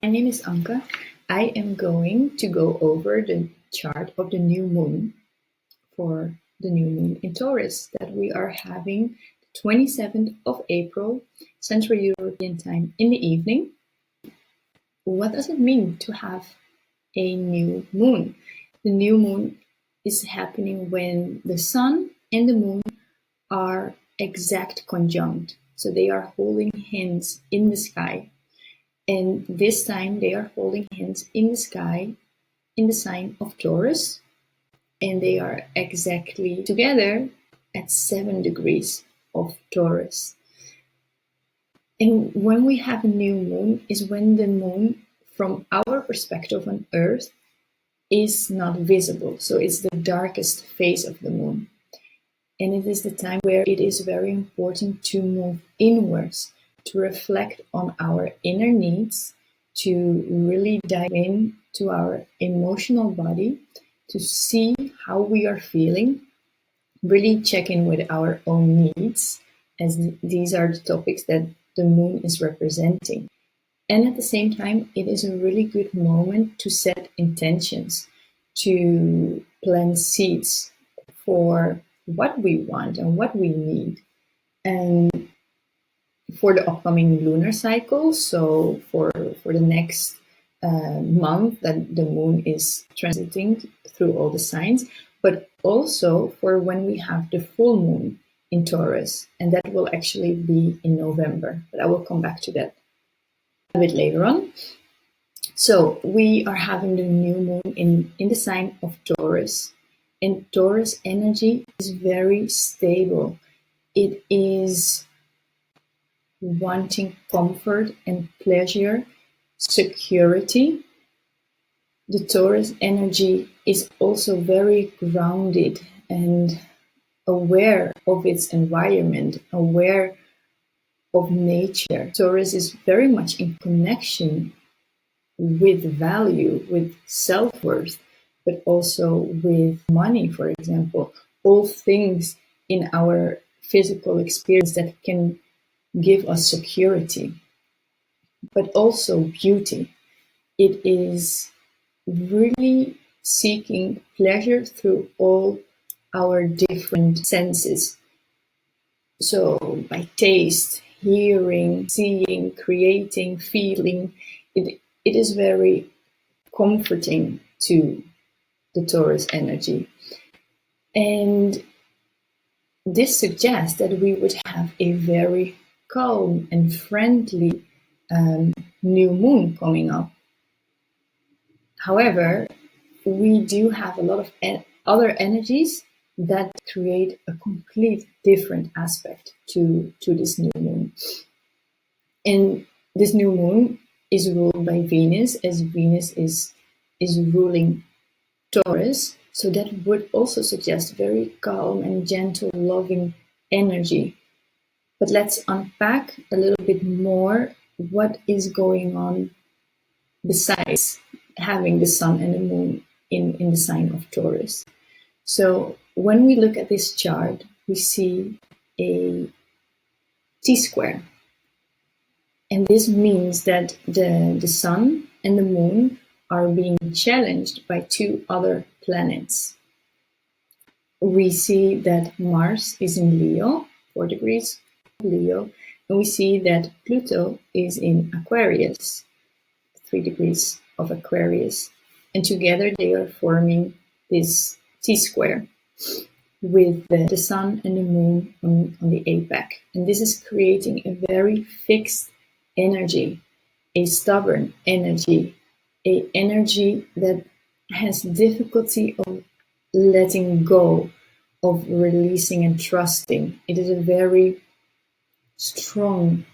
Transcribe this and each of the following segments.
name is Anke. I am going to go over the chart of the new moon for the new moon in Taurus that we are having 27th of April, Central European Time in the evening. What does it mean to have a new moon? The new moon is happening when the sun and the moon are exact conjunct. So they are holding hands in the sky. And this time they are holding hands in the sky in the sign of Taurus. And they are exactly together at 7 degrees of Taurus. And when we have a new moon is when the moon, from our perspective on Earth, is not visible. So it's the darkest phase of the moon. And it is the time where it is very important to move inwards, to reflect on our inner needs, to really dive in to our emotional body, to see how we are feeling, really check in with our own needs, as these are the topics that the moon is representing. And at the same time, it is a really good moment to set intentions, to plant seeds for what we want and what we need. And for the upcoming lunar cycle, so for the next month that the moon is transiting through all the signs, but also for when we have the full moon in Taurus, and that will actually be in November. But I will come back to that a bit later on. So we are having the new moon in the sign of Taurus. And Taurus energy is very stable. It is wanting comfort and pleasure, security. The Taurus energy is also very grounded and aware of its environment, aware of nature. Taurus is very much in connection with value, with self-worth, but also with money, for example. All things in our physical experience that can give us security, but also beauty. It is really seeking pleasure through all our different senses. So by taste, hearing, seeing, creating, feeling, it is very comforting to the Taurus energy. And this suggests that we would have a very calm and friendly new moon coming up. However, we do have a lot of other energies that create a complete different aspect to this new moon. And this new moon is ruled by Venus, as Venus is ruling Taurus. So that would also suggest very calm and gentle, loving energy. But let's unpack a little bit more what is going on besides having the sun and the moon in the sign of Taurus. So when we look at this chart, we see a T-square. And this means that the sun and the moon are being challenged by two other planets. We see that Mars is in Leo, 4 degrees Leo, and we see that Pluto is in Aquarius, 3 degrees of Aquarius. And together they are forming this T-square with the sun and the moon on the apex. And this is creating a very fixed energy, a stubborn energy, an energy that has difficulty of letting go, of releasing and trusting. It is a very strong,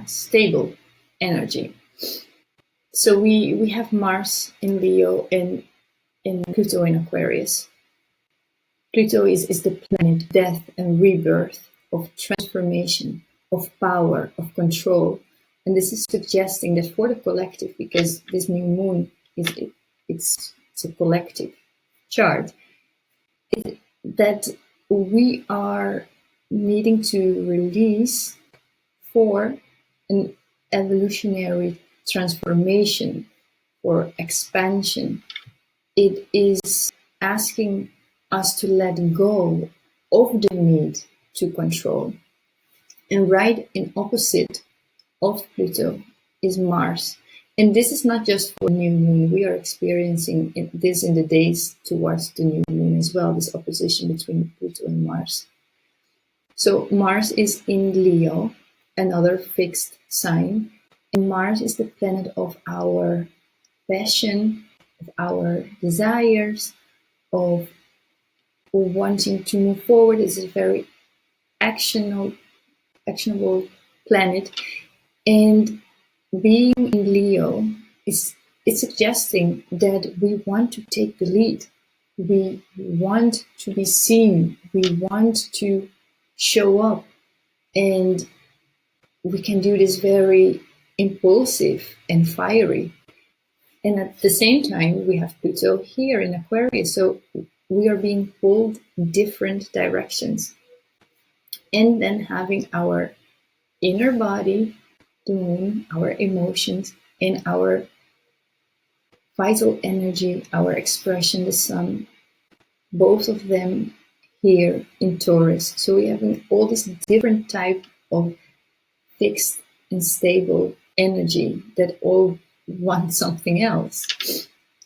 stable energy. So we have Mars in Leo and Pluto in Aquarius. Pluto is the planet death and rebirth, of transformation, of power, of control. And this is suggesting that for the collective, because this new moon it's a collective chart, that we are needing to release for an evolutionary transformation, for expansion. It is asking us to let go of the need to control. And right in opposite of Pluto is Mars. And this is not just for new moon. We are experiencing this in the days towards the new moon as well, this opposition between Pluto and Mars. So Mars is in Leo, another fixed sign. And Mars is the planet of our passion, of our desires, of wanting to move forward. It's a very actionable planet. And being in Leo is suggesting that we want to take the lead. We want to be seen. We want to show up. And we can do this very impulsive and fiery. And at the same time, we have Pluto here in Aquarius. So we are being pulled in different directions. And then having our inner body, the moon, our emotions, and our vital energy, our expression, the sun, both of them here in Taurus. So we're having all this different type of fixed and stable energy that all want something else.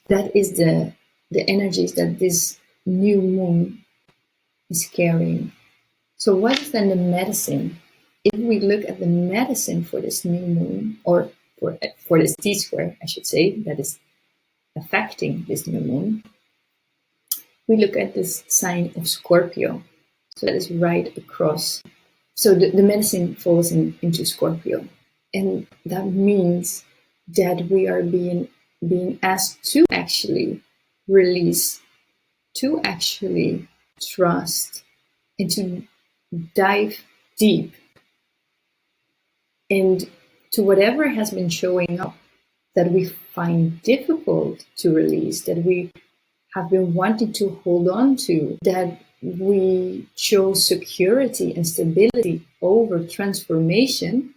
That is the energies that this new moon is carrying. So what is then the medicine? If we look at the medicine for this new moon, or for this T-square, I should say, that is affecting this new moon, we look at this sign of Scorpio. So that is right across. So the medicine falls into Scorpio. And that means that we are being asked to actually release, to actually trust, and to dive deep and to whatever has been showing up that we find difficult to release, that we have been wanting to hold on to, that we chose security and stability over transformation.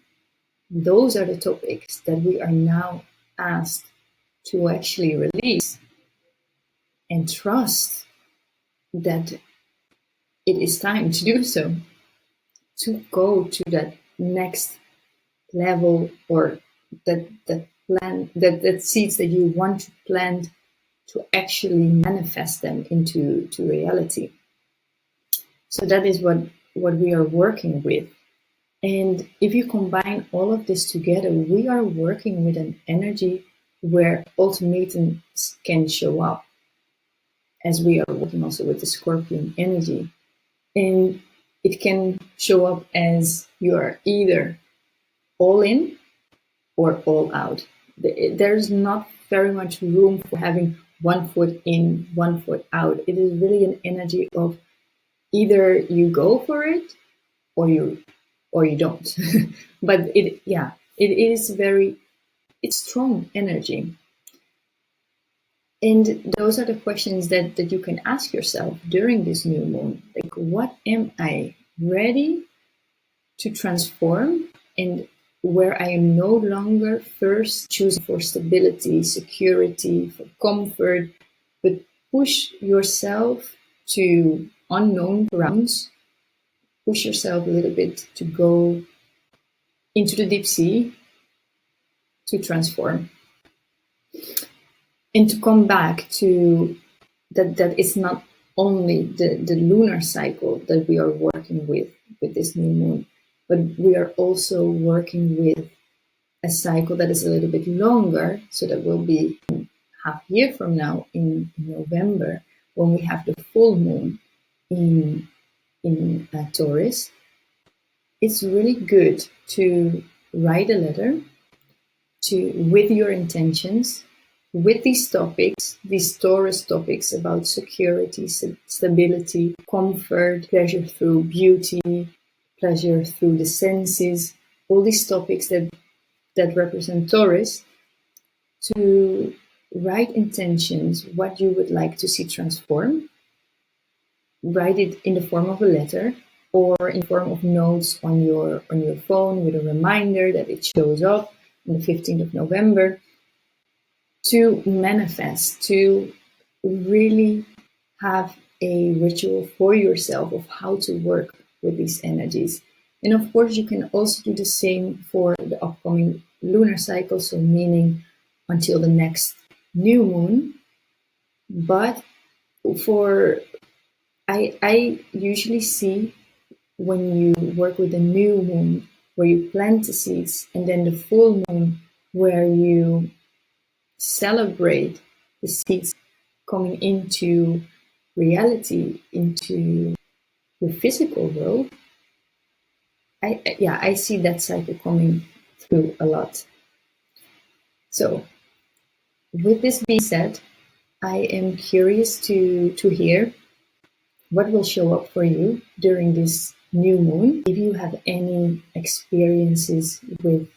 Those are the topics that we are now asked to actually release and trust that it is time to do so, to go to that next level, or that plan, that seeds that you want to plant, to actually manifest them into reality. So that is what we are working with. And if you combine all of this together, we are working with an energy where ultimatums can show up, as we are working also with the Scorpion energy. And it can show up as you are either all in or all out. There's not very much room for having one foot in, one foot out. It is really an energy of either you go for it or you don't. But it is it's strong energy. And those are the questions that you can ask yourself during this new moon. Like, what am I ready to transform, and where I am no longer first choosing for stability, security, for comfort, but push yourself to unknown grounds, push yourself a little bit to go into the deep sea to transform. And to come back to that it's not only the lunar cycle that we are working with this new moon, but we are also working with a cycle that is a little bit longer. So that will be half year from now in November, when we have the full moon in Taurus. It's really good to write a letter with your intentions, with these topics, these Taurus topics about security, stability, comfort, pleasure through beauty, pleasure through the senses, all these topics that represent Taurus, to write intentions, what you would like to see transform. Write it in the form of a letter, or in form of notes on your phone with a reminder that it shows up, on the 15th of November, to manifest, to really have a ritual for yourself of how to work with these energies. And of course, you can also do the same for the upcoming lunar cycle, so meaning until the next new moon. But for I usually see when you work with the new moon, where you plant the seeds, and then the full moon, where you celebrate the seeds coming into reality, into the physical world. I see that cycle coming through a lot. So, with this being said, I am curious to hear what will show up for you during this new moon. If you have any experiences with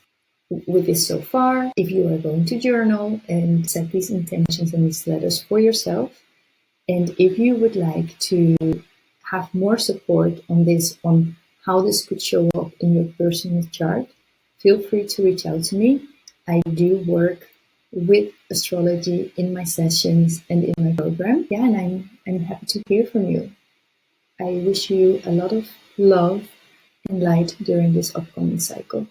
this so far, if you are going to journal and set these intentions and these letters for yourself, and if you would like to have more support on this, on how this could show up in your personal chart, feel free to reach out to me. I do work with astrology in my sessions and in my program. Yeah, and I'm happy to hear from you. I wish you a lot of love and light during this upcoming cycle.